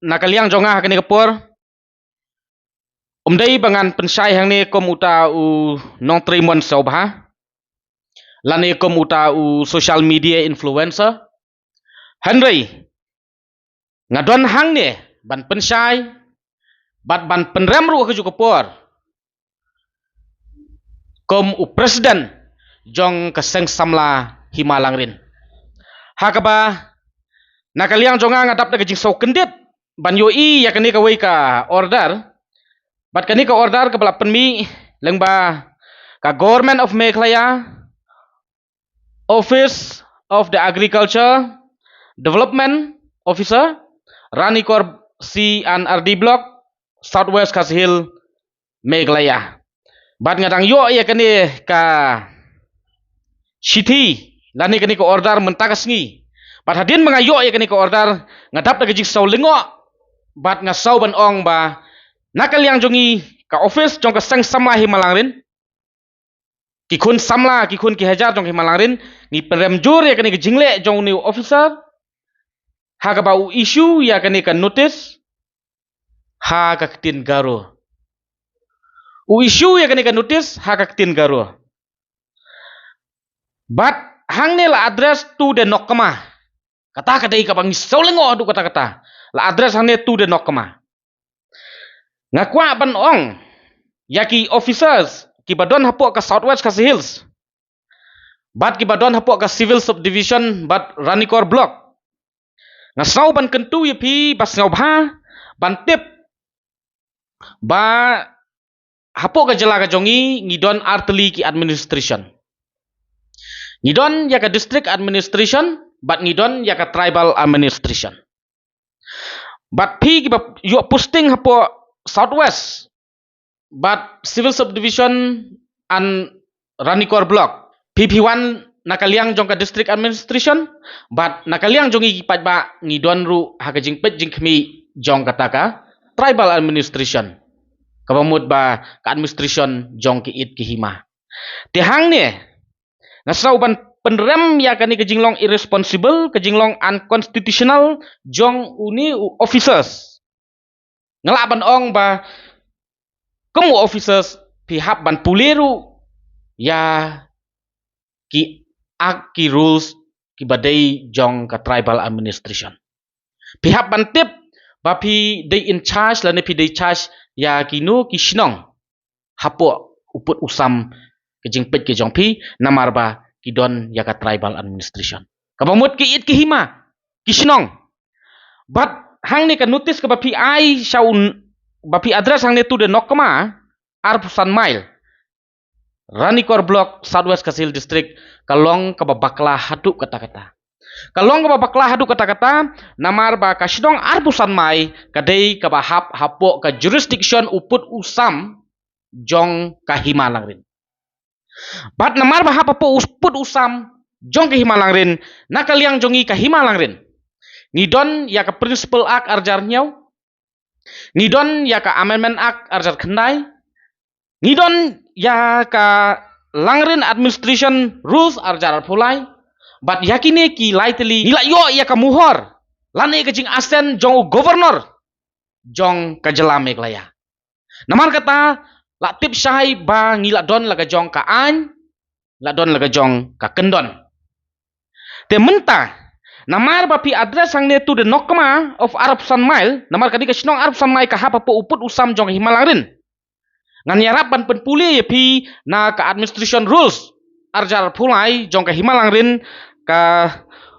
nakaliang jonga kini kapur umdai bangan pynshai hang ni kom uta u nong trimon sobha lani kom uta u social media influencer Henry ngadon hang ni ban pynshai bat ban penrem ru ke kapur kom u presiden jong keseng samla Hima Langrin hakaba nakaliang jonga ngadap na jing so kendit ban yo iakane ka wei ka order bat kani ka order ka bala penmi lengba ka government of Meghalaya office of the agriculture development officer Ranikor C and RD block southwest khasi hill Meghalaya bat ngadang yo iakane ka city lani kani ka order mentakas ngi bat hadin mengayo iakane ka order ngadap na jing so lengo bat ngasau ban ong ba nakaliang jongi ka office jong ka sang samla Hima Langrin ki khun samla ki khun ki hajar jong Hima Langrin ni prem jur ya kani jingle jong ni officer ha ka ba u issue ya kani ka notice ha ka ktien Garo u issue ya kani ka notice ha ka ktien Garo but hang ne la address to the Nokma kata kadai ka bang solengo adu kata la address hang ne to the Nokma ngakwa ban ong yaki officers ki badon hapoh ka southwest khasi hills bat ki badon hapoh ka civil subdivision bat Ranikor block ngasau ban kentu yapi bas ngau bha ban tip ba hapoh ka jela ka jongi ngidon arteli ki administration ngidon ya ka district administration bat ngidon ya ka tribal administration bat pi ki yo posting hapoh southwest but civil subdivision and Ranikor block PP1 nakaliang jong ka district administration but nakaliang jongi kipat ba ngidon ru hakajing pet jing kmi jong kataka tribal administration kabamut ba ka administration jong ki it ki hima tihang ni ngasau ban penrem ya kani kajinglong irresponsible kajinglong unconstitutional jong uni officers ngalaban ong ba kamu officers pihak ban puleru ya ki aki rules ki badai jong ka tribal administration pihak ban tip ba pi they in charge la ne pi they charge ya kinu ki shnong hapoh uput usam ke jing pet ke jong pi namar ba ki don ya ka tribal administration kabamut ki it ki hima ki shnong but hang ni ka notice ka bapi ai shaun bapi address hang ni tu de Nokma Arphewsan Mile Ranikor block southwest khasi hill district kalong ka bakla hadu kata-kata kalong ka bakla hadu kata-kata namar ba ka shnong Arphewsan Mile kadai ka bahap hapoh ka jurisdiction uput usam jong ka Hima Langrin bat namar ba hapoh uput usam jong ka Hima Langrin nakaliang jongi ka Hima Langrin ngidon ya ka principal act arjar nyau ngidon ya ka amendment act arjar khendai ngidon ya ka Langrin administration rules arjar pulai bat yakine ki laiteli nila yo ya ka muhor lane ka jing asen jong governor jong ka jela Meghalaya namar kata la tip syai ba ngila don laga jong ka an la don laga jong ka kendon te mentah namar bapi address hang ne tu de Nokma of Arphewsan Mile namar kadi ka shnong Arphewsan Mile ka hapoh uput usam jong Hima Langrin ngan yarapan penpuli yapi na ka administration rules arjar pulai jong ka Hima Langrin ka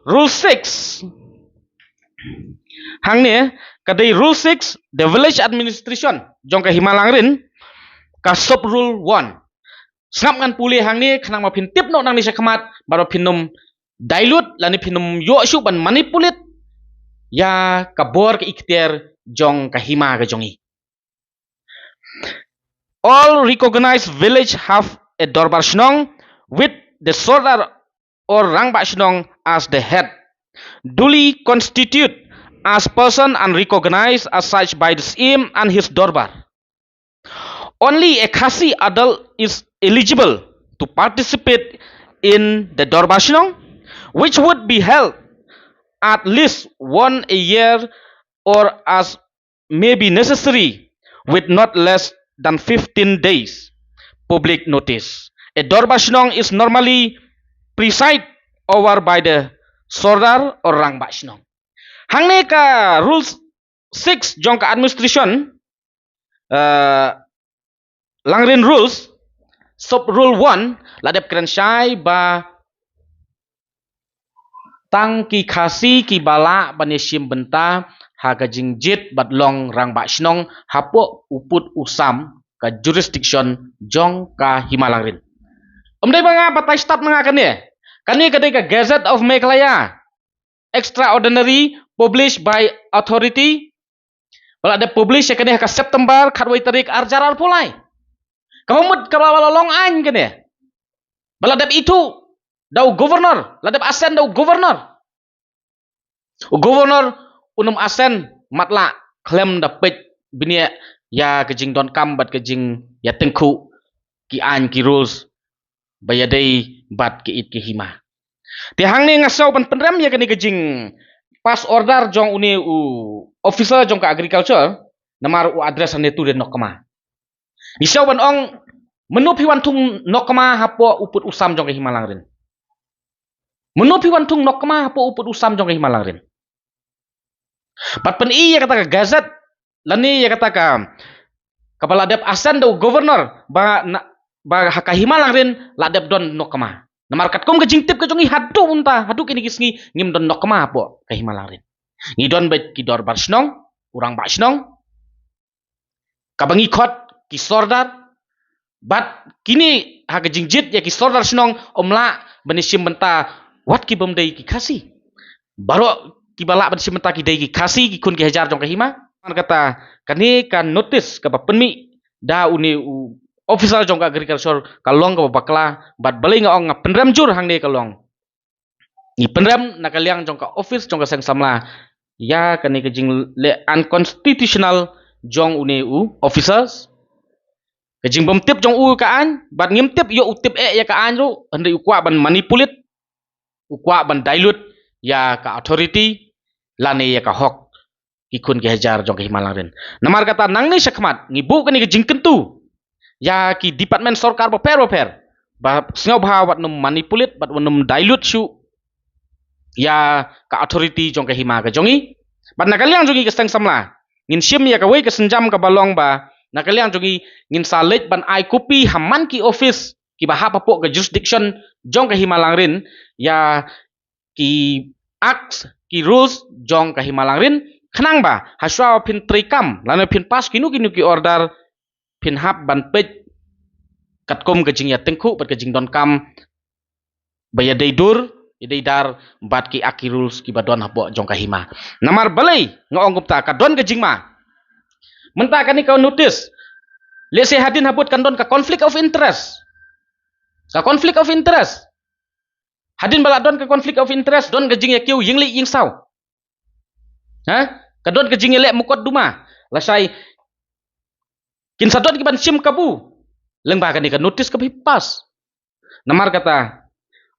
rule 6 hang ne kadai rule 6 the village administration jong ka Hima Langrin ka sub rule 1 ngap ngan puli hang ni khanang ma phin tip no nang ni sakhamat baro phinnum dilute lani phinnum yo shu ban manipulate ya kabor ka iktiar jong ka Hima ka jongi all recognized village have a dorbar shnong with the sordar or rangba shnong as the head duly constitute as person and recognized as such by the same and his dorbar only a khasi adult is eligible to participate in the dorbar shnong which would be held at least one a year or as may be necessary with not less than 15 days public notice. A Dorba Shnong is normally presided over by the Sordar or Rangba Shnong. Hangne ka rules 6 jong ka administration Langrin rules sub rule 1 ladep pynshai ba tang ki khasi ki bala banishim benta haga jingjit badlong Rangba Shnong hapoh uput usam ka jurisdiction jong ka Hima Langrin. Omdai mga batai start mga kani kadai ka Gazette of Meghalaya extraordinary published by authority wala de publish kani ka September khatwai tarik arjarar pulai kamut kabala long an kani bala de ithuh dau governor ladep asen dau governor unum asen matla claim dapet binia ya kejing don kam bat kejing ya tengku ki an ki rules bayadai bat ki it ki hima ti hang ni ngasau pan penrem ya kani kejing pas order jong uni officer jong ka agriculture namar u address ane tu de Nokma nisau ban ong menupi wan thung Nokma hapoh uput usam jong ka Hima Langrin menupi wan thung Nokma hapoh uput usam jong ka Hima Langrin pat pen i ya kata ka Gazette lani ya kata ka kepala dep asen do governor ba haka Hima Langrin la dep don Nokma namar kat kom kejing tip ke jongi hadu unta hadu kini kisngi ngim don Nokma hapoh ka Hima Langrin ngi don bet ki dor bar shnong urang ba shnong kabangi khot ki sordar bat kini haka jingjit ya ki sordar shnong omla banishim benta wat ki bomdai ki khasi baro ki bala banishim benta ki dai ki khasi ki kun ki hajar jong ka Hima kata kani kan notice ka penmi da uni officer jong ka agriculture kalong ka bakla bat balai nga ong penrem jur hang ne kalong ni penrem nakaliang jong ka office jong ka sang samla ya kani kejing le unconstitutional jong uni officers kejing bom tip jong ka an bat ngim tip yo utip ya ka an ru andai ukwa ban manipulate ukwa ban dilute ya ka authority lane ya ka hok ikun ki hajar jong ka Hima Langrin namar kata nang ni sakmat ngibu kani kejing kentu ya ki department sarkar boper ba sngau bha wat num manipulate bat num dilute shu ya ka authority jong ka Hima ka jongi bat nakaliang jongi ka sang samla ngin sim ya ka wei ka senjam ka balong ba nakaliang jongi ngin salet ban ai kopi haman ki office ki bah hapoh ka jurisdiction jong ka Hima Langrin ya ki acts ki rules jong ka Hima Langrin khnang ba haswa pin trikam lana pin pas kinu ki order pin hap ban pet katkom kejing ya tengku bat kejing don kam bayadai dur idai dar bat ki aki rules ki badon hapoh jong ka Hima namar balai ngaong gupta ka don kejing ma menta kani kau notice lese hadin habut kan don ka conflict of interest hadin bala don ka conflict of interest don kejing ya kiu yingli ying sau ha ka don kejing ya le mukot duma lasai kin sadot ki ban sim kabu lengba kani ka notice ka pas namar kata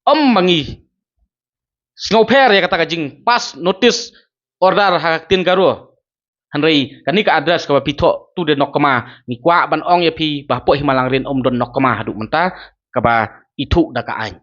om mangi sngoper ya kata kajing pas notice order hak tin Garo hanrei kani ka address ka pitho tu de Nokma ni kwa ban ong ya pi bapoh Hima Langrin om don Nokma hadu menta ka ba ithuh da ka an